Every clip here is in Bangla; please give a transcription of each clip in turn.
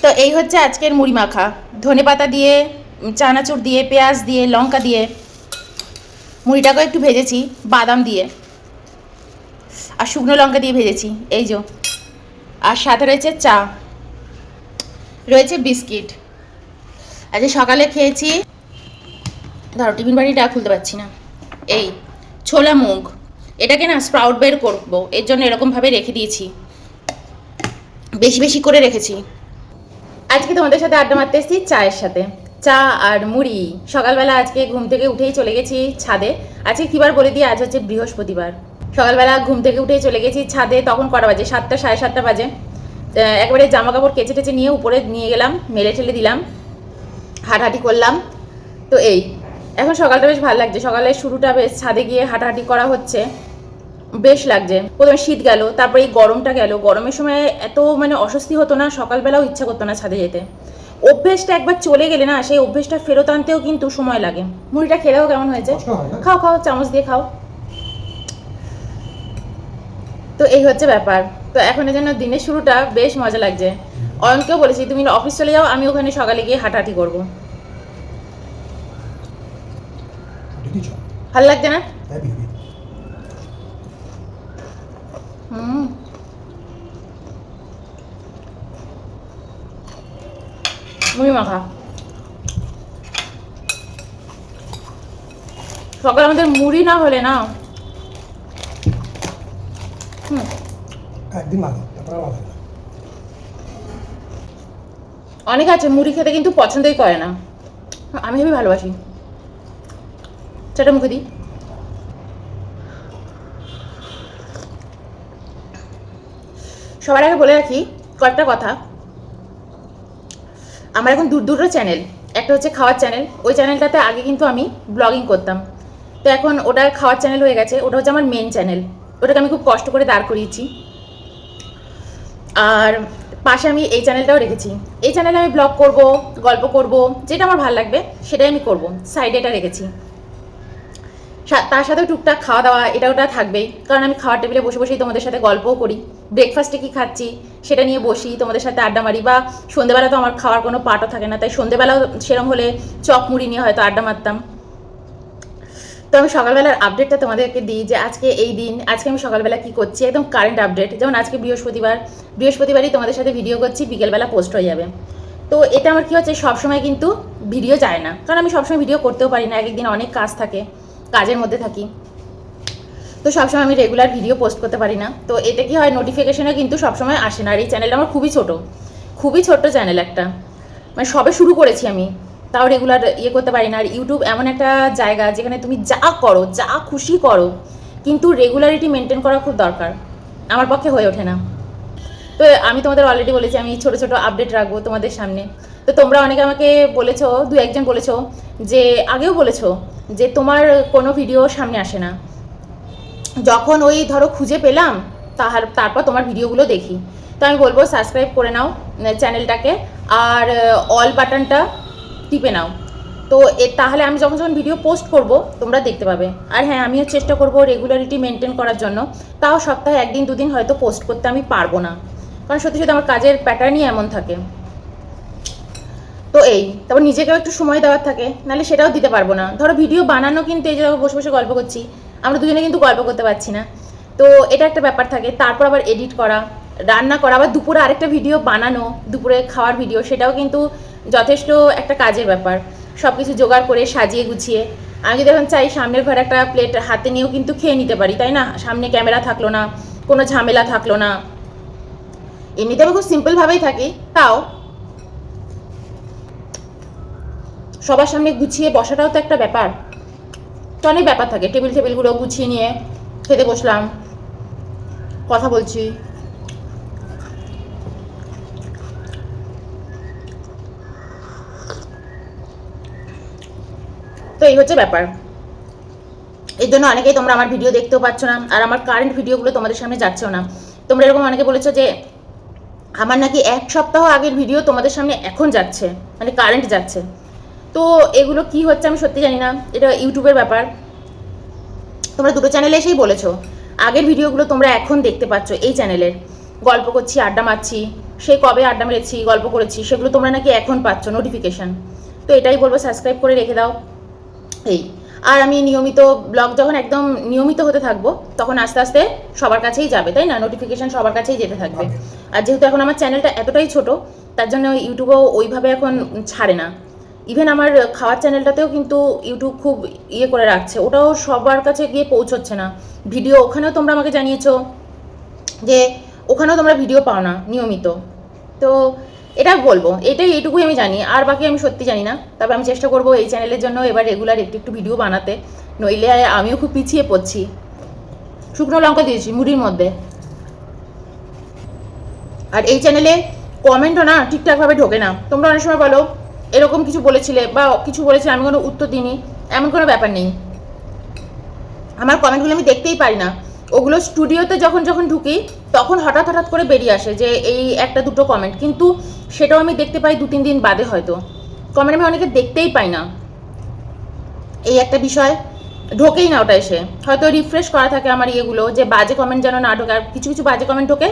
তো এই হচ্ছে আজকের মুড়ি মাখা, ধনেপাতা দিয়ে, চানাচুর দিয়ে, পেঁয়াজ দিয়ে, লঙ্কা দিয়ে। মুড়িটাকেও একটু ভেজেছি বাদাম দিয়ে আর শুকনো লঙ্কা দিয়ে ভেজেছি, এই যে। আর সাথে রয়েছে চা, রয়েছে বিস্কিট। আজকে সকালে খেয়েছি, ধরো টিফিন বাড়িটা খুলতে পারছি না, এই ছোলা মুগ। এটাকে না স্প্রাউট বের করবো, এর জন্য এরকমভাবে রেখে দিয়েছি, বেশি বেশি করে রেখেছি। আজকে তোমাদের সাথে আড্ডা মারতে এসেছি চায়ের সাথে, চা আর মুড়ি। সকালবেলা আজকে ঘুম থেকে উঠেই চলে গেছি ছাদে। আজকে কিবার বলে দিয়ে, আজ হচ্ছে বৃহস্পতিবার। সকালবেলা ঘুম থেকে উঠেই চলে গেছি ছাদে। তখন কটা বাজে? 7টা, সাড়ে 7টা বাজে। একবারে জামা কাপড় কেচে টেচে নিয়ে উপরে নিয়ে গেলাম, মেলে ঠেলে দিলাম, হাঁটাহাঁটি করলাম। তো এই এখন সকালটা বেশ ভালো লাগছে। সকালের শুরুটা বেশ ছাদে গিয়ে হাঁটাহাঁটি করা হচ্ছে, বেশ লাগছে। প্রথমে শীত গেল, তারপরে এই গরমটা গেল। গরমের সময় এত মানে অস্বস্তি হতো না, সকালবেলাও ইচ্ছা করতো না ছাদে যেতে। অভ্যেসটা একবার চলে গেলে না, সেই অভ্যেসটা ফেরত আনতেও কিন্তু সময় লাগে। মুড়িটা খেলেও কেমন হয়েছে? খাও খাও, চামচ দিয়ে খাও। তো এই হচ্ছে ব্যাপার। তো এখন এর জন্য দিনের শুরুটা বেশ মজা লাগছে। অয়নকেও বলেছি তুমি অফিস চলে যাও, আমি ওখানে সকালে গিয়ে হাঁটাহাঁটি করবো। ভালো লাগছে না? মুড়ি মাখা সকালে আমাদের মুড়ি না হলে না। একদিন অনেকে আছে মুড়ি খেতে কিন্তু পছন্দই করে না, আমি হেবি ভালোবাসি। সেটা মুখে দিই। সবার আগে বলে রাখি কয়েকটা কথা। আমার এখন দুটো চ্যানেল। একটা হচ্ছে খাওয়ার চ্যানেল, ওই চ্যানেলটাতে আগে কিন্তু আমি ব্লগিং করতাম। তো এখন ওটা খাওয়ার চ্যানেল হয়ে গেছে, ওটা হচ্ছে আমার মেন চ্যানেল। ওটাকে আমি খুব কষ্ট করে দাঁড় করিয়েছি। আর পাশে আমি এই চ্যানেলটাও রেখেছি। এই চ্যানেলে আমি ব্লগ করব, গল্প করব, যেটা আমার ভালো লাগবে সেটাই আমি করব। সাইডে এটা রেখেছি। তার সাথে টুকটাক খাওয়া দাওয়া এটা ওটা থাকবেই, কারণ আমি খাওয়ার টেবিলে বসে বসেই তোমাদের সাথে গল্পও করি। ব্রেকফাস্টে কী খাচ্ছি সেটা নিয়ে বসি, তোমাদের সাথে আড্ডা মারি। বা সন্ধ্যেবেলা তো আমার খাওয়ার কোনো পাটও থাকে না, তাই সন্ধ্যেবেলাও সেরকম হলে চপ মুড়ি নিয়ে হয়তো আড্ডা মারতাম। তো আমি সকালবেলার আপডেটটা তোমাদেরকে দিই যে আজকে এই দিন, আজকে আমি সকালবেলা কী করছি, একদম কারেন্ট আপডেট। যেমন আজকে বৃহস্পতিবারই তোমাদের সাথে ভিডিও করছি, বিকেলবেলা পোস্ট হয়ে যাবে। তো এটা আমার কী হচ্ছে, সবসময় কিন্তু ভিডিও যায় না, কারণ আমি সবসময় ভিডিও করতেও পারি না, এক একদিন অনেক কাজ থাকে, কাজের মধ্যে থাকি। তো সবসময় আমি রেগুলার ভিডিও পোস্ট করতে পারি না। তো এতে কি হয়, নোটিফিকেশনে কিন্তু সবসময় আসে না। আর এই চ্যানেলটা আমার খুবই ছোট চ্যানেল একটা, মানে সবে শুরু করেছি আমি, তাও রেগুলার করতে পারি না। আর ইউটিউব এমন একটা জায়গা যেখানে তুমি যা করো, যা খুশি করো, কিন্তু রেগুলারিটি মেনটেন করা খুব দরকার। আমার পক্ষে হয়ে ওঠে না। তো আমি তোমাদের অলরেডি বলেছি আমি ছোট ছোট আপডেট রাখবো তোমাদের সামনে। তো তোমরা অনেকে আমাকে বলেছো, দু একজন বলেছো, যে আগেও বলেছো যে তোমার কোনো ভিডিও সামনে আসে না। যখন ওই ধরো খুঁজে পেলাম, তারপর তোমার ভিডিওগুলো দেখি। তো আমি বলবো সাবস্ক্রাইব করে নাও চ্যানেলটাকে, আর অল বাটনটা টিপে নাও। তো তাহলে আমি যখন যখন ভিডিও পোস্ট করব তোমরা দেখতে পাবে। আর হ্যাঁ, আমিও চেষ্টা করব রেগুলারিটি মেনটেন করার জন্য। তাও সপ্তাহে 1-2 দিন হয়তো পোস্ট করতে আমি পারবো না, কারণ সত্যি সত্যি আমার কাজের প্যাটার্নই এমন থাকে। তো তারপর নিজেকেও একটু সময় দেওয়ার থাকে, নাহলে সেটাও দিতে পারবো না। ধরো ভিডিও বানানো, কিন্তু এই যে বসে বসে গল্প করছি, আমরা দুজনে কিন্তু গল্প করতে পারছি না। তো এটা একটা ব্যাপার থাকে। তারপর আবার এডিট করা, রান্না করা, আবার দুপুরে আরেকটা ভিডিও বানানো, দুপুরে খাওয়ার ভিডিও, সেটাও কিন্তু যথেষ্ট একটা কাজের ব্যাপার। সব কিছু জোগাড় করে সাজিয়ে গুছিয়ে আমি যদি এখন চাই সামনের ঘরে একটা প্লেট হাতে নিয়েও কিন্তু খেয়ে নিতে পারি, তাই না? সামনে ক্যামেরা থাকলো না, কোনো ঝামেলা থাকলো না। এমনিতে আমি খুব সিম্পলভাবেই থাকি, তাও সবার সামনে গুছিয়ে বসাটাও তো একটা ব্যাপার। তো অনেক ব্যাপার থাকে। টেবিলগুলো গুছিয়ে নিয়ে খেতে বসলাম, কথা বলছি। তো এই হচ্ছে ব্যাপার। এর জন্য অনেকেই তোমরা আমার ভিডিও দেখতেও পাচ্ছ না, আর আমার কারেন্ট ভিডিওগুলো তোমাদের সামনে যাচ্ছেও না। তোমরা এরকম অনেকে বলেছো যে আমার নাকি 1 সপ্তাহ আগের ভিডিও তোমাদের সামনে এখন যাচ্ছে, মানে কারেন্ট যাচ্ছে। তো এগুলো কি হচ্ছে আমি সত্যি জানি না, এটা ইউটিউবের ব্যাপার। তোমরা দুটো চ্যানেলে এসেই বলেছো আগের ভিডিওগুলো তোমরা এখন দেখতে পাচ্ছ এই চ্যানেলের। গল্প করছি, আড্ডা মারছি, সেই কবে আড্ডা মেরেছি, গল্প করেছি, সেগুলো তোমরা নাকি এখন পাচ্ছ নোটিফিকেশান। তো এটাই বলবো, সাবস্ক্রাইব করে রেখে দাও। এই আর আমি নিয়মিত ব্লগ যখন একদম নিয়মিত হতে থাকবো, তখন আস্তে আস্তে সবার কাছেই যাবে, তাই না? নোটিফিকেশান সবার কাছেই যেতে থাকবে। আর যেহেতু এখন আমার চ্যানেলটা এতটাই ছোট, তার জন্য ইউটিউবেও ওইভাবে এখন ছাড়ে না। ইভেন আমার খাওয়ার চ্যানেলটাতেও কিন্তু ইউটিউব খুব করে রাখছে, ওটাও সবার কাছে গিয়ে পৌঁছচ্ছে না ভিডিও। ওখানেও তোমরা আমাকে জানিয়েছো যে ওখানেও তোমরা ভিডিও পাও না নিয়মিত। তো এটা বলবো, এইটুকুই আমি জানি, আর বাকি আমি সত্যি জানি না। তবে আমি চেষ্টা করবো এই চ্যানেলের জন্য এবার রেগুলার একটু ভিডিও বানাতে, নইলে আমিও খুব পিছিয়ে পড়ছি। শুকনো লঙ্কা দিয়েছি মুড়ির মধ্যে। আর এই চ্যানেলে কমেন্টও না ঠিকঠাকভাবে ঢোকে না। তোমরা অনেক সময় বলো এরকম কিছু বলেছিলে বা কিছু বলেছিলে, আমি কোনো উত্তর দিইনি, এমন কোনো ব্যাপার নেই। আমার কমেন্টগুলো আমি দেখতেই পারি না, ওগুলো স্টুডিওতে যখন ঢুকি তখন হঠাৎ করে বেরিয়ে আসে যে এই একটা দুটো কমেন্ট, কিন্তু সেটাও আমি দেখতে পাই 2-3 দিন বাদে। হয়তো কমেন্ট আমি অনেকে দেখতেই পাই না, এই একটা বিষয়, ঢোকেই না ওটা এসে। হয়তো রিফ্রেশ করা থাকে আমার ইয়েগুলো, যে বাজে কমেন্ট যেন না ঢোকে। আর কিছু বাজে কমেন্ট ঢোকে,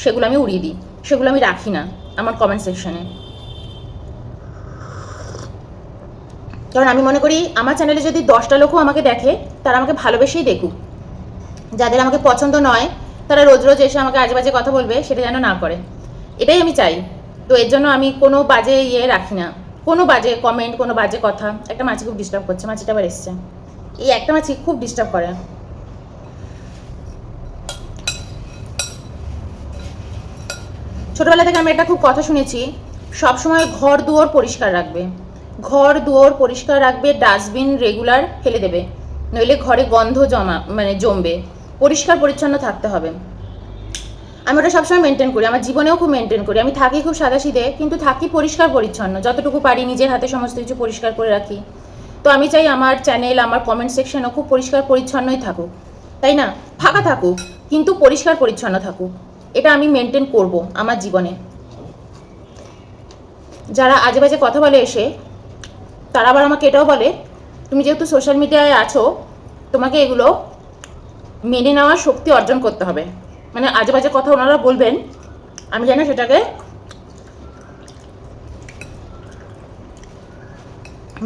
সেগুলো আমি উড়িয়ে দিই, সেগুলো আমি রাখি না আমার কমেন্ট সেকশনে। কারণ আমি মনে করি আমার চ্যানেলে যদি 10টা লোকও আমাকে দেখে, তারা আমাকে ভালোবেসেই দেখুক। যাদের আমাকে পছন্দ নয়, তারা রোজ রোজ এসে আমাকে আজে বাজে কথা বলবে, সেটা যেন না করে, এটাই আমি চাই। তো এর জন্য আমি কোনো বাজে রাখি না, কোনো বাজে কমেন্ট, কোনো বাজে কথা। একটা মাছি খুব ডিস্টার্ব করছে, মাছিটা আবার এসছে, এই একটা মাছি খুব ডিস্টার্ব করে। ছোটবেলা থেকে আমি একটা খুব কথা শুনেছি, সবসময় ঘর দুয়ার পরিষ্কার রাখবে, ঘর দুয়ার পরিষ্কার রাখবে, ডাস্টবিন রেগুলার ফেলে দেবে, নইলে ঘরে গন্ধ জমবে। পরিষ্কার পরিচ্ছন্ন থাকতে হবে। আমি ওটা সবসময় মেনটেন করি, আমার জীবনেও খুব মেনটেন করি। আমি থাকি খুব সাদাসিধে, কিন্তু থাকি পরিষ্কার পরিচ্ছন্ন, যতটুকু পারি নিজের হাতে সমস্ত কিছু পরিষ্কার করে রাখি। তো আমি চাই আমার চ্যানেল, আমার কমেন্ট সেকশনও খুব পরিষ্কার পরিচ্ছন্নই থাকুক, তাই না? ফাঁকা থাকুক, কিন্তু পরিষ্কার পরিচ্ছন্ন থাকুক, এটা আমি মেনটেন করব আমার জীবনে। যারা আজে বাজে কথা বলে এসে, তারা আবার আমাকে এটাও বলে, তুমি যেহেতু সোশ্যাল মিডিয়ায় আছো, তোমাকে এগুলো মেনে নেওয়ার শক্তি অর্জন করতে হবে। মানে আজে বাজে কথা ওনারা বলবেন, আমি যেন সেটাকে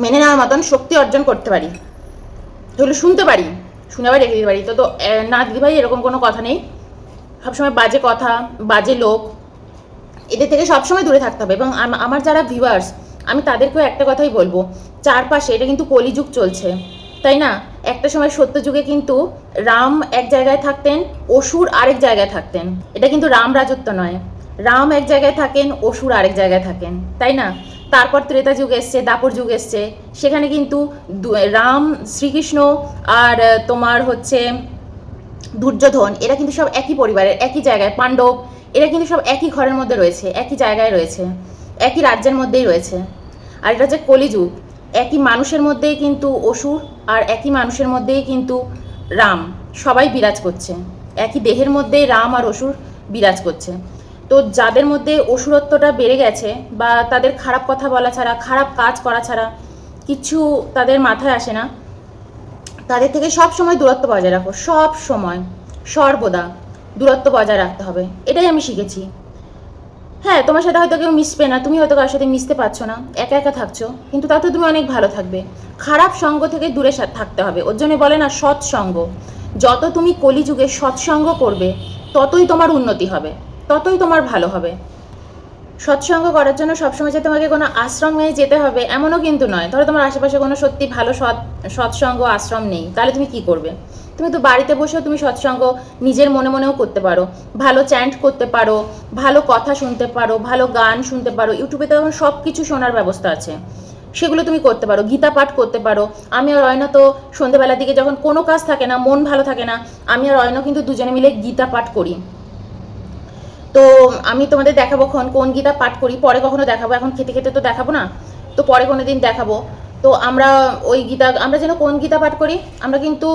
মেনে নেওয়ার মতন শক্তি অর্জন করতে পারি, যেগুলো শুনতে পারি, শুনে আবার রেখে দিতে পারি। তো না দিদিভাই, এরকম কোনো কথা নেই। সবসময় বাজে কথা, বাজে লোক, এদের থেকে সবসময় দূরে থাকতে হবে। এবং আমার যারা ভিউয়ার্স, আমি তাদেরকেও একটা কথাই বলবো, চারপাশে এটা কিন্তু কলিযুগ চলছে, তাই না? একটা সময় সত্য যুগে কিন্তু রাম এক জায়গায় থাকতেন, অসুর আরেক জায়গায় থাকতেন। এটা কিন্তু রাম রাজত্ব নয়, রাম এক জায়গায় থাকেন, অসুর আরেক জায়গায় থাকেন, তাই না? তারপর ত্রেতা যুগ এসছে, দাপর যুগ এসছে, সেখানে কিন্তু রাম, শ্রীকৃষ্ণ আর তোমার হচ্ছে দুর্যোধন, এরা কিন্তু সব একই পরিবারের, একই জায়গায়। পাণ্ডব, এরা কিন্তু সব একই ঘরের মধ্যে রয়েছে, একই জায়গায় রয়েছে, একই রাজ্যের মধ্যেই রয়েছে। আর এটা হচ্ছে কলিযুগ, একই মানুষের মধ্যেই কিন্তু অসুর, আর একই মানুষের মধ্যেই কিন্তু রাম, সবাই বিরাজ করছে। একই দেহের মধ্যেই রাম আর অসুর বিরাজ করছে। তো যাদের মধ্যে অসুরত্বটা বেড়ে গেছে, বা তাদের খারাপ কথা বলা ছাড়া, খারাপ কাজ করা ছাড়া কিছু তাদের মাথায় আসে না, তাদের থেকে সব সময় দূরত্ব বজায় রাখো, সব সময় সর্বদা দূরত্ব বজায় রাখতে হবে। এটাই আমি শিখেছি। হ্যাঁ, তোমার সাথে হয়তো কেউ মিশবে না, তুমি হয়তো কারোর সাথে মিশতে পারছো না, একা একা থাকছো, কিন্তু তাতে তুমি অনেক ভালো থাকবে। খারাপ সঙ্গ থেকে দূরে থাকতে হবে। ওর জন্য বলে না সৎসঙ্গ, যত তুমি কলিযুগে সৎসঙ্গ করবে, ততই তোমার উন্নতি হবে, ততই তোমার ভালো হবে। সৎসঙ্গ করার জন্য সবসময় যে তোমাকে কোনো আশ্রমে যেতে হবে এমনও কিন্তু নয়। ধরো তোমার আশেপাশে কোনো সত্যি ভালো সৎসঙ্গ আশ্রম নেই, তাহলে তুমি কি করবে? তুমি তো বাড়িতে বসেও তুমি সৎসঙ্গ নিজের মনে মনেও করতে পারো, ভালো চ্যান্ট করতে পারো, ভালো কথা শুনতে পারো, ভালো গান শুনতে পারো। ইউটিউবে তো এখন সব কিছু শোনার ব্যবস্থা আছে, সেগুলো তুমি করতে পারো। গীতা পাঠ করতে পারো। আমি আর অয়না তো সন্ধ্যেবেলার দিকে যখন কোনো কাজ থাকে না, মন ভালো থাকে না, আমি আর অয়না কিন্তু দুজনে মিলে গীতা পাঠ করি। তো আমি তোমাদের দেখাবো কোন গীতা পাঠ করি, পরে কখনো দেখাবো, এখন খেতে খেতে তো দেখাবো না, তো পরে কোনো দিন দেখাবো। তো আমরা ওই গীতা, আমরা যেন কোন গীতা পাঠ করি, আমরা কিন্তু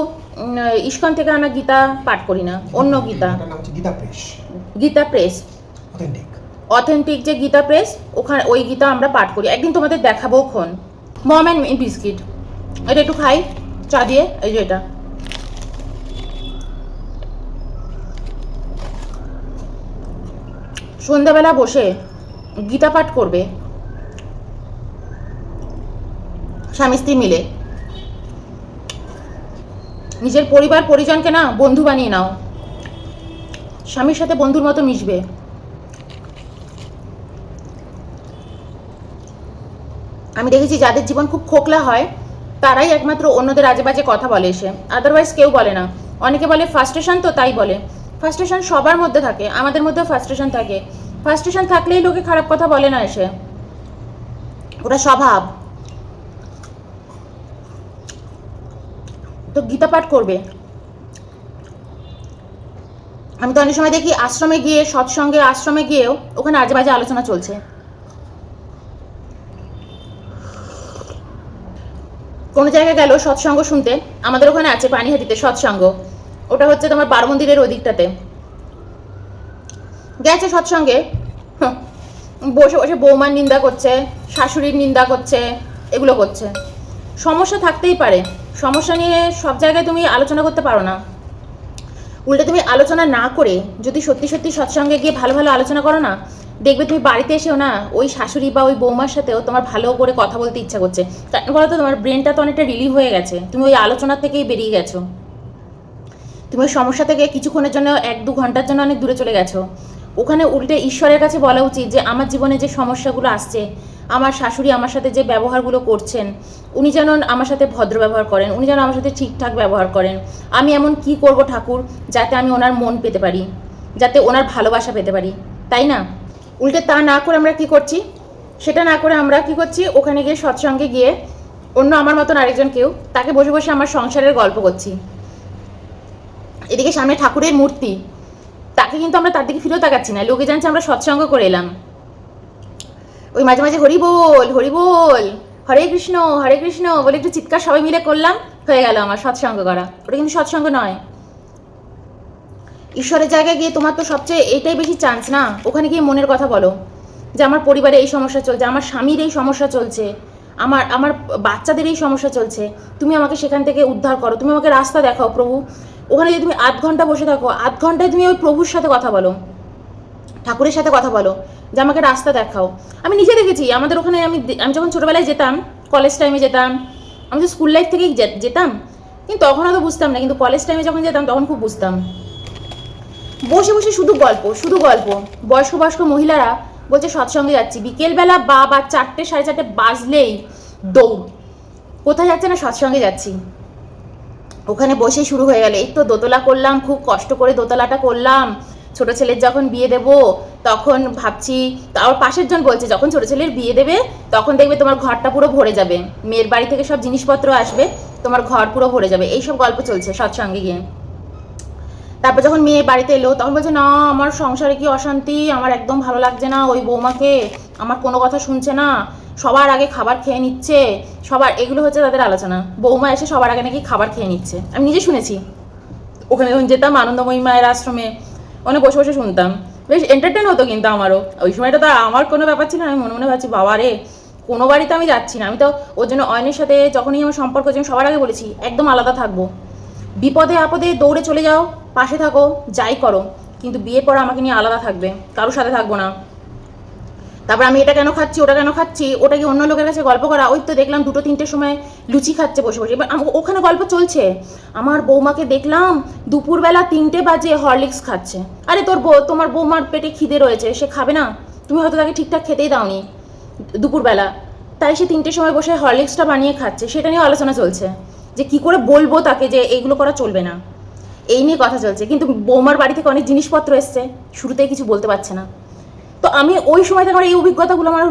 ইস্কন থেকে আনা গীতা পাঠ করি না, অন্য গীতা, গীতা প্রেস, অথেন্টিক যে গীতা প্রেস, ওখানে ওই গীতা আমরা পাঠ করি। একদিন তোমাদের দেখাবো। মম অ্যান্ড বিস্কিট, এটা একটু খাই চা দিয়ে। এই যে এটা সন্ধ্যাবেলা বসে গীতা পাঠ করবে স্বামী স্ত্রী মিলে। নিজের পরিবার পরিজনকে না বন্ধু বানিয়ে নাও, স্বামীর সাথে বন্ধুর মতো মিশবে। আমি দেখেছি যাদের জীবন খুব খোকলা হয় তারাই একমাত্র অন্যদের আজে বাজে কথা বলে এসে, আদারওয়াইজ কেউ বলে না। অনেকে বলে ফার্স্ট্রেশন, তো তাই বলে। ফার্স্ট্রেশন সবার মধ্যে থাকে, আমাদের মধ্যেও ফার্স্ট্রেশন থাকে। ফার্স্ট্রেশন থাকলেই লোকে খারাপ কথা বলে না এসে, ওটা স্বভাব। তো গীতা পাঠ করবে। আমি তো অনেক সময় দেখি আশ্রমে গিয়ে, সৎসঙ্গে আশ্রমে গিয়েও ওখানে আজে বাজে আলোচনা চলছে। কোনো জায়গায় গেল সৎসঙ্গ শুনতে, আমাদের ওখানে আছে পানিহাটিতে সৎসঙ্গ, ওটা হচ্ছে তোমার বারো মন্দিরের ওদিকটাতে। গেছে সৎসঙ্গে, বসে বসে বৌমার নিন্দা করছে, শাশুড়ির নিন্দা করছে, এগুলো করছে। সমস্যা থাকতেই পারে, সমস্যা নিয়ে সব জায়গায় তুমি আলোচনা করতে পারো না। উল্টে তুমি আলোচনা না করে যদি সত্যি সত্যি সৎসঙ্গে গিয়ে ভালো ভালো আলোচনা করো না, দেখবে তুমি বাড়িতে এসেও না ওই শাশুড়ি বা ওই বৌমার সাথেও তোমার ভালো করে কথা বলতে ইচ্ছা করছে। কারণ বলো তো, তোমার ব্রেনটা তো অনেকটা রিলিভ হয়ে গেছে, তুমি ওই আলোচনার থেকেই বেরিয়ে গেছো। তুমি ওই সমস্যা থেকে কিছুক্ষণের জন্য, 1-2 ঘন্টার জন্য অনেক দূরে চলে গেছো। ওখানে উল্টে ঈশ্বরের কাছে বলা উচিত যে আমার জীবনে যে সমস্যাগুলো আসছে, আমার শাশুড়ি আমার সাথে যে ব্যবহারগুলো করছেন, উনি যেন আমার সাথে ভদ্র ব্যবহার করেন, উনি যেন আমার সাথে ঠিকঠাক ব্যবহার করেন। আমি এমন কি করব ঠাকুর যাতে আমি ওনার মন পেতে পারি, যাতে ওনার ভালোবাসা পেতে পারি, তাই না? উল্টে তা না করে আমরা কি করছি, সেটা না করে আমরা কি করছি, ওখানে গিয়ে সৎসঙ্গে গিয়ে অন্য আমার মতন আরেকজন কেউ, তাকে বসে বসে আমার সংসারের গল্প করছি। এদিকে সামনে ঠাকুরের মূর্তি, তাকে কিন্তু আমরা তার দিকে ফিরেও তাকাচ্ছি না, লোকে জানছে আমরা সৎসঙ্গ করে এলাম। ওই মাঝে মাঝে হরি বল হরি বল, হরে কৃষ্ণ বলে একটু চিৎকার সবাই মিলে করলাম, হয়ে গেল আমার সৎসঙ্গ করা। ওটা কিন্তু সৎসঙ্গ নয়। ঈশ্বরের জায়গায় গিয়ে তোমার তো সবচেয়ে এইটাই বেশি চান্স না, ওখানে গিয়ে মনের কথা বলো যে আমার পরিবারে এই সমস্যা চলছে, আমার স্বামীর এই সমস্যা চলছে, আমার আমার বাচ্চাদের এই সমস্যা চলছে, তুমি আমাকে সেখান থেকে উদ্ধার করো, তুমি আমাকে রাস্তা দেখাও প্রভু। ওখানে যদি তুমি 8 ঘন্টা বসে থাকো, 8 ঘন্টায় তুমি ওই প্রভুর সাথে কথা বলো, ঠাকুরের সাথে কথা বলো যে আমাকে রাস্তা দেখাও। আমি নিজে দেখেছি আমাদের ওখানে, আমি যখন ছোটোবেলায় যেতাম, কলেজ টাইমে যেতাম, আমি তো স্কুল লাইফ থেকেই যেতাম, কিন্তু তখন অত বুঝতাম না, কিন্তু কলেজ টাইমে যখন যেতাম তখন খুব বুঝতাম। বসে বসে শুধু গল্প শুধু গল্প। বয়স্ক বয়স্ক মহিলারা বলছে সৎসঙ্গে যাচ্ছি, বিকেলবেলা বা 4টে 4:30 বাজলেই দৌড়, কোথায় যাচ্ছে না সৎসঙ্গে যাচ্ছি। ওখানে বসে শুরু হয়ে গেল, এই তো দোতলা করলাম, খুব কষ্ট করে দোতলাটা করলাম, ছোট ছেলের যখন বিয়ে দেব তখন ভাবছি, তার পাশের জন বলছে যখন ছোট ছেলের বিয়ে দেবে তখন দেখবে তোমার ঘরটা পুরো ভরে যাবে, মেয়ের বাড়ি থেকে সব জিনিসপত্র আসবে, তোমার ঘর পুরো ভরে যাবে, এইসব গল্প চলছে সৎসঙ্গে গিয়ে। তারপর যখন মেয়ে বাড়িতে এলো তখন বলছে না আমার সংসারে কি অশান্তি, আমার একদম ভালো লাগছে না ওই বৌমাকে, আমার কোনো কথা শুনছে না, সবার আগে খাবার খেয়ে নিচ্ছে, সবার, এগুলো হচ্ছে তাদের আলোচনা। বৌমা এসে সবার আগে নাকি খাবার খেয়ে নিচ্ছে, আমি নিজে শুনেছি। ওখানে যখন যেতাম আনন্দময়ী মায়ের আশ্রমে, ওখানে বসে বসে শুনতাম, বেশ এন্টারটেন হতো। কিন্তু আমারও ওই সময়টা তো আমার কোনো ব্যাপার ছিল না, আমি মনে মনে ভাবছি বাবা রে, কোনো বাড়িতে আমি যাচ্ছি না। আমি তো ওর জন্য অয়নের সাথে যখনই আমার সম্পর্ক হচ্ছে সবার আগে বলেছি একদম আলাদা থাকবো, বিপদে আপদে দৌড়ে চলে যাও, পাশে থাকো, যাই করো, কিন্তু বিয়ে পর আমাকে নিয়ে আলাদা থাকবে, কারোর সাথে থাকবো না। তারপর আমি এটা কেন খাচ্ছি ওটা কেন খাচ্ছি, ওটা কি অন্য লোকের কাছে গল্প করা। ওই তো দেখলাম 2-3টের সময় লুচি খাচ্ছে বসে বসে, এবার ওখানে গল্প চলছে। আমার বৌমাকে দেখলাম দুপুরবেলা 3টে বাজে হরলিক্স খাচ্ছে। আরে তোমার বৌমার পেটে খিদে রয়েছে, সে খাবে না? তুমি হয়তো তাকে ঠিকঠাক খেতেই দাওনি দুপুরবেলা, তাই সে 3টের সময় বসে হরলিক্সটা বানিয়ে খাচ্ছে, সেটা নিয়ে আলোচনা চলছে যে কি করে বলবো তাকে যে এইগুলো করা চলবে না, এই নিয়ে কথা চলছে। কিন্তু বৌমার বাড়ি থেকে অনেক জিনিসপত্র এসছে, শুরুতেই কিছু বলতে পারছে না। তো আমি ওই সময় থেকে আমার এই অভিজ্ঞতাগুলো আমার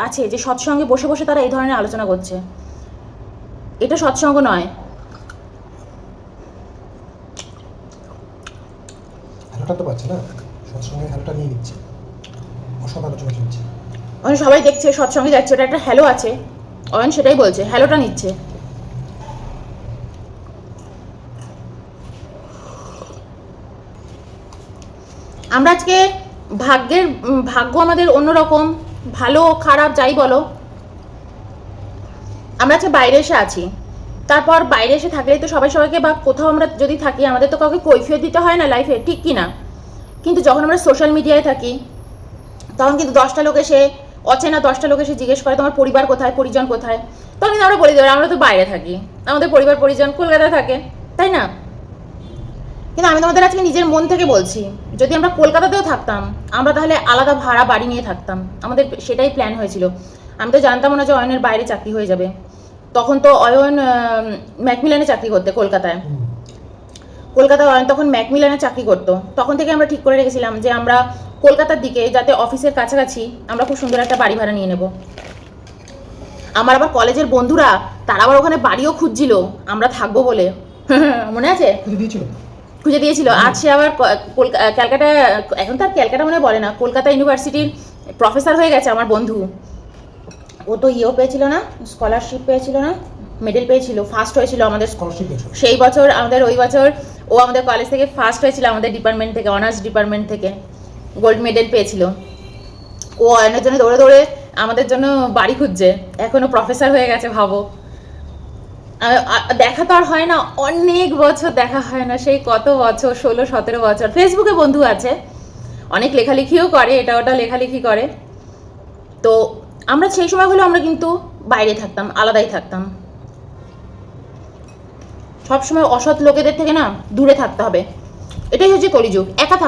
আছে যে সৎসঙ্গে বসে বসে তারা এই ধরনের আলোচনা করছে, এটা সৎসঙ্গ নয়। হ্যালোটা তো পাচ্ছে না, সৎসঙ্গে হ্যালোটা নিয়ে নিচ্ছে, অসব আলোচনা চলছে, সবাই দেখছে সৎসঙ্গে যাচ্ছে, ওটা একটা হ্যালো আছে, অয়ন সেটাই বলছে, হ্যালোটা নিচ্ছে। আমরা আজকে ভাগ্য আমাদের অন্যরকম, ভালো খারাপ যাই বলো, আমরা আজকে বাইরে এসে আছি। তারপর বাইরে এসে থাকলেই তো সবাই সবাইকে, বা কোথাও আমরা যদি থাকি আমাদের তো কাউকে কৈফিয়ত দিতে হয় না লাইফে, ঠিক কি না? কিন্তু যখন আমরা সোশ্যাল মিডিয়ায় থাকি, তখন কিন্তু 10টা লোক এসে, অচেনা 10টা লোক এসে জিজ্ঞেস করে তোমার পরিবার কোথায়, পরিজন কোথায়, তখন কিন্তু আমরা বলে দেবো আমরা তো বাইরে থাকি, আমাদের পরিবার পরিজন কলকাতায় থাকে, তাই না? কিন্তু আমি তোমাদের আজকে নিজের মন থেকে বলছি, যদি আমরা কলকাতাতেও থাকতাম, আমরা তাহলে আলাদা ভাড়া বাড়ি নিয়ে থাকতাম। আমাদের সেটাই প্ল্যান হয়েছিল। আমি তো জানতাম না যে অয়নের বাইরে চাকরি হয়ে যাবে। তখন তো অয়ন ম্যাকমিলানে চাকরি করতে কলকাতায়, অয়ন তখন ম্যাকমিলানে চাকরি করতো। তখন থেকে আমরা ঠিক করে রেখেছিলাম যে আমরা কলকাতার দিকে, যাতে অফিসের কাছাকাছি আমরা খুব সুন্দর একটা বাড়ি ভাড়া নিয়ে নেব। আমার আবার কলেজের বন্ধুরা তারা আবার ওখানে বাড়িও খুঁজছিল আমরা থাকবো বলে, মনে আছে? খুঁজে দিয়েছিল। আজ সে আবার ক্যালকাটা, এখন তার ক্যালকাটা মনে বলে না, কলকাতা ইউনিভার্সিটির প্রফেসর হয়ে গেছে আমার বন্ধু। ও তো ইয়েও পেয়েছিল না, স্কলারশিপ পেয়েছিল না, মেডেল পেয়েছিল, ফার্স্ট হয়েছিল আমাদের সেই বছর, আমাদের ওই বছর ও আমাদের কলেজ থেকে ফার্স্ট হয়েছিল, আমাদের ডিপার্টমেন্ট থেকে, অনার্স ডিপার্টমেন্ট থেকে গোল্ড মেডেল পেয়েছিল। ও অয়নের জন্য দৌড়ে দৌড়ে আমাদের জন্য বাড়ি খুঁজছে, এখনো প্রফেসর হয়ে গেছে, ভাবো। দেখা তো আর হয় না, অনেক বছর দেখা হয় না, সেই কত বছর, 16-17 বছর। ফেসবুকে বন্ধু আছে, অনেক লেখালেখিও করে, এটা ওটা লেখালেখি করে। তো আমরা সেই সময় হলেও আমরা কিন্তু বাইরে থাকতাম, আলাদাই থাকতাম। সবসময় অসৎ লোকেদের থেকে না দূরে থাকতে হবে, এটাই হচ্ছে কলিযুগ। একা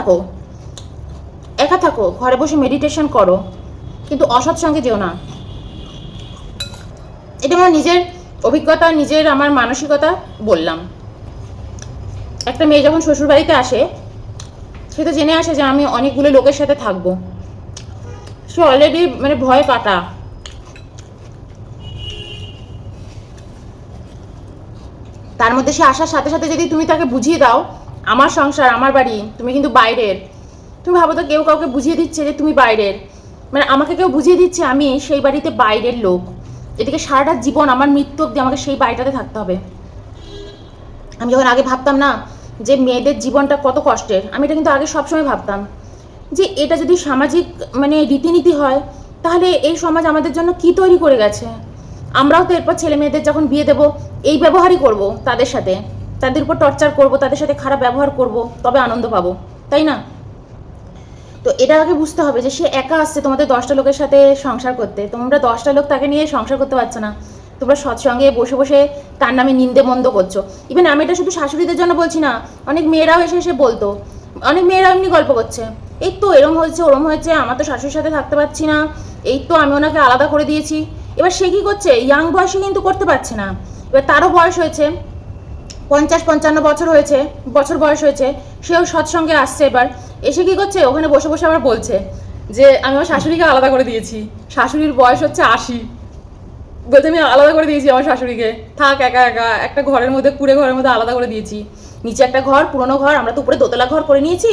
থাকো, ঘরে বসে মেডিটেশন করো, কিন্তু অসৎ সঙ্গে যেও না। এটা আমার নিজের অভিজ্ঞতা, নিজের আমার মানসিকতা বললাম। একটা মেয়ে যখন শ্বশুর বাড়িতে আসে, সে তো জেনে আসে যে আমি অনেকগুলো লোকের সাথে থাকবো, সে অলরেডি মানে ভয় কাটা। তার মধ্যে সে আসার সাথে সাথে যদি তুমি তাকে বুঝিয়ে দাও আমার সংসার, আমার বাড়ি, তুমি কিন্তু বাইরের, তুমি ভাবো তো কেউ কাউকে বুঝিয়ে দিচ্ছে যে তুমি বাইরের, মানে আমাকে কেউ বুঝিয়ে দিচ্ছে আমি সেই বাড়িতে বাইরের লোক, এদিকে সারাটা জীবন আমার মৃত্যু অবধি আমাকে সেই বাড়িটাতে থাকতে হবে। আমি যখন আগে ভাবতাম না যে মেয়েদের জীবনটা কত কষ্টের, আমি এটা কিন্তু আগে সবসময় ভাবতাম যে এটা যদি সামাজিক মানে রীতিনীতি হয়, তাহলে এই সমাজ আমাদের জন্য কি তৈরি করে গেছে। আমরাও তো এরপর ছেলে মেয়েদের যখন বিয়ে দেবো এই ব্যবহারই করব, তাদের সাথে, তাদের উপর টর্চার করব, তাদের সাথে খারাপ ব্যবহার করব, তবে আনন্দ পাবো, তাই না? তো এটা আগে বুঝতে হবে যে সে একা আসছে তোমাদের 10টা লোকের সাথে সংসার করতে, তোমরা 10টা লোক তাকে নিয়ে সংসার করতে পারছো না, তোমরা সৎসঙ্গে বসে বসে তার নামে নিন্দে মন্দ করছো। ইভেন আমি এটা শুধু শাশুড়িদের জন্য বলছি না, অনেক মেয়েরাও এসে এসে বলতো, অনেক মেয়েরা এমনি গল্প করছে, এই তো এরম হয়েছে ওরম হয়েছে, আমার তো শাশুড়ির সাথে থাকতে পারছি না, এই তো আমি ওনাকে আলাদা করে দিয়েছি। এবার সে কী করছে, ইয়াং বয়সে কিন্তু করতে পারছে না, এবার তারও বয়স হয়েছে, 50-55 বছর বয়স হয়েছে, সেও সৎসঙ্গে আসছে। এবার এসে কী করছে, ওখানে বসে বসে আবার বলছে যে আমি আমার শাশুড়িকে আলাদা করে দিয়েছি, শাশুড়ির বয়স হচ্ছে 80, বলতে আমি আলাদা করে দিয়েছি আমার শাশুড়িকে, থাক একা একা একটা ঘরের মধ্যে, কুড়ে ঘরের মধ্যে আলাদা করে দিয়েছি। নিচে একটা ঘর, পুরোনো ঘর, আমরা তো উপরে দোতলা ঘর করে নিয়েছি,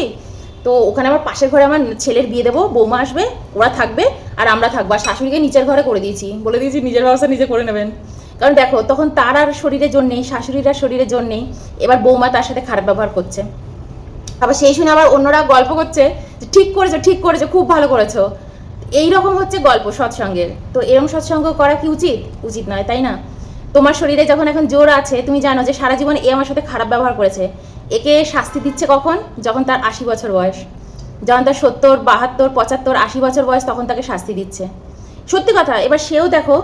তো ওখানে আমার পাশের ঘরে আমার ছেলের বিয়ে দেবো, বৌমা আসবে, ওরা থাকবে আর আমরা থাকবো, আর শাশুড়িকে নিচের ঘরে করে দিয়েছি, বলে দিয়েছি নিজের ব্যবস্থা নিজে করে নেবেন। কারণ দেখো তখন তার আর শরীরের জন্যেই, শাশুড়ির আর শরীরের জন্যেই এবার বৌমা তার সাথে খারাপ ব্যবহার করছে। আবার সেই শুনে আবার অন্যরা গল্প করছে যে ঠিক করেছো খুব ভালো করেছো, এইরকম হচ্ছে গল্প সৎসঙ্গের। তো এরকম সৎসঙ্গ করা কি উচিত নয়, তাই না? তোমার শরীরে যখন এখন জোর আছে, তুমি জানো যে সারা জীবন এ আমার সাথে খারাপ ব্যবহার করেছে, একে শাস্তি দিচ্ছে কখন, যখন তার 80 বছর বয়স, যখন তার 70, 72, 75, 80 বছর বয়স, তখন তাকে শাস্তি দিচ্ছে। সত্যি কথা। এবার সেও দেখো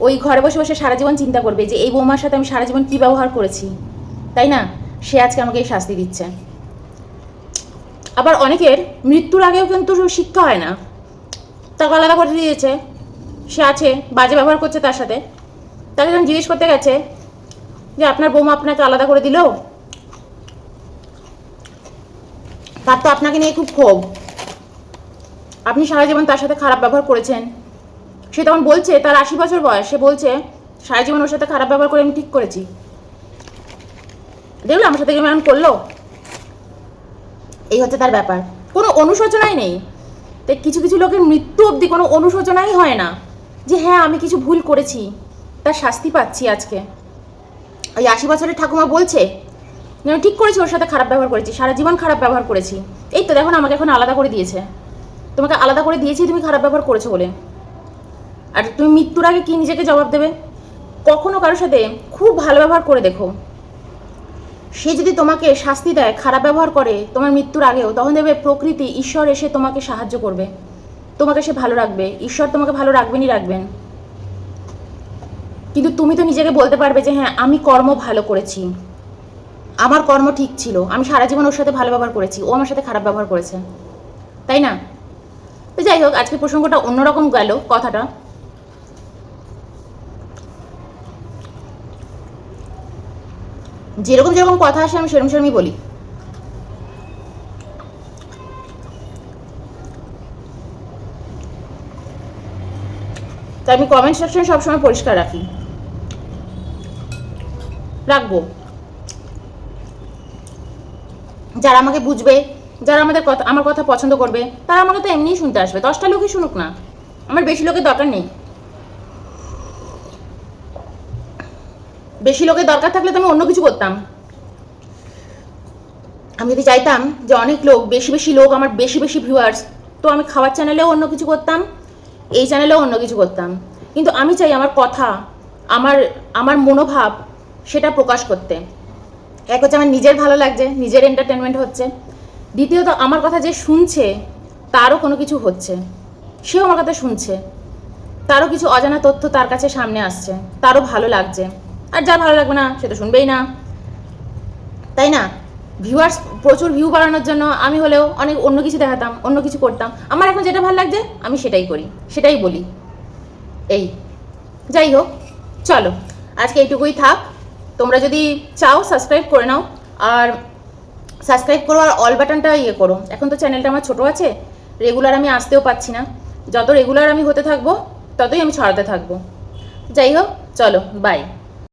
ওই ঘরে বসে বসে সারা জীবন চিন্তা করবে যে এই বৌমার সাথে আমি সারা জীবন কী ব্যবহার করেছি, তাই না? সে আজকে আমাকে এই শাস্তি দিচ্ছে। আবার অনেকের মৃত্যুর আগেও কিন্তু শিক্ষা হয় না, তাকে আলাদা করে দিয়েছে, সে আছে বাজে ব্যবহার করছে তার সাথে, তাকে যখন জিজ্ঞেস করতে গেছে যে আপনার বৌমা আপনাকে আলাদা করে দিল, তার তো আপনাকে নিয়ে খুব ক্ষোভ, আপনি সারা জীবন তার সাথে খারাপ ব্যবহার করেছেন। সে তখন বলছে, তার 80 বছর বয়স, সে বলছে সারা জীবন ওর সাথে খারাপ ব্যবহার করে আমি ঠিক করেছি, দেখলো আমার সাথে কেমন করলো। এই হচ্ছে তার ব্যাপার, কোনো অনুশোচনাই নেই। তাই কিছু কিছু লোকের মৃত্যু অবধি কোনো অনুশোচনাই হয় না যে হ্যাঁ আমি কিছু ভুল করেছি, তার শাস্তি পাচ্ছি আজকে। ওই 80 বছরের ঠাকুমা বলছে আমি ঠিক করেছি, ওর সাথে খারাপ ব্যবহার করেছি, সারা জীবন খারাপ ব্যবহার করেছি, এই তো দেখো না আমাকে এখন আলাদা করে দিয়েছে, তোমাকে আলাদা করে দিয়েছি তুমি খারাপ ব্যবহার করেছো বলে। আর তুমি মৃত্যুর আগে কি নিজেকে জবাব দেবে? কখনো কারোর সাথে খুব ভালো ব্যবহার করে দেখো, সে যদি তোমাকে শাস্তি দেয়, খারাপ ব্যবহার করে তোমার মৃত্যুর আগেও, তখন দেখবে প্রকৃতি, ঈশ্বর এসে তোমাকে সাহায্য করবে। তোমাকে সে ভালো রাখবে, ঈশ্বর তোমাকে ভালো রাখবেনই রাখবেন। কিন্তু তুমি তো নিজেকে বলতে পারবে যে হ্যাঁ আমি কর্ম ভালো করেছি, আমার কর্ম ঠিক ছিল, আমি সারা জীবন ওর সাথে ভালো ব্যবহার করেছি, ও আমার সাথে খারাপ ব্যবহার করেছে, তাই না? তো যাই হোক, আজকে প্রসঙ্গটা অন্যরকম গেল কথাটা। যেরকম যেরকম কথা আসে আমি সেরকম সেরকমই বলি। তাই আমি কমেন্ট সেকশন সবসময় পরিষ্কার রাখবো। যারা আমাকে বুঝবে, যারা আমার কথা পছন্দ করবে, তারা আমাকে তো এমনিই শুনতে আসবে, 10টা লোকই শুনুক না, আমার বেশি লোকের দরকার নেই। বেশি লোকের দরকার থাকলে তো আমি অন্য কিছু করতাম। আমি যদি চাইতাম যে অনেক লোক, বেশি বেশি লোক, আমার বেশি বেশি ভিউয়ার্স, তো আমি খাওয়ার চ্যানেলেও অন্য কিছু করতাম, এই চ্যানেলেও অন্য কিছু করতাম। কিন্তু আমি চাই আমার কথা, আমার মনোভাব সেটা প্রকাশ করতে। এক হচ্ছে আমার নিজের ভালো লাগছে, নিজের এন্টারটেনমেন্ট হচ্ছে, দ্বিতীয়ত আমার কথা যে শুনছে তারও কোনো কিছু হচ্ছে, সেও আমার কথা শুনছে, তারও কিছু অজানা তথ্য তার কাছে সামনে আসছে, তারও ভালো লাগছে। আর যার ভালো লাগবে না সে তো শুনবেই না, তাই না? ভিউয়ার্স, প্রচুর ভিউ বাড়ানোর জন্য আমি হলেও অনেক অন্য কিছু দেখাতাম, অন্য কিছু করতাম। আমার এখন যেটা ভালো লাগছে আমি সেটাই করি, সেটাই বলি। এই, যাই হোক, চলো আজকে এইটুকুই থাক। তোমরা যদি চাও সাবস্ক্রাইব করে নাও, আর সাবস্ক্রাইব করো, আর অল বাটনটা ইয়ে করো। এখন তো চ্যানেলটা আমার ছোটো আছে, রেগুলার আমি আসতেও পাচ্ছি না। যত রেগুলার আমি হতে থাকবো ততই আমি ছড়াতে থাকবো। যাই হোক, চলো, বাই।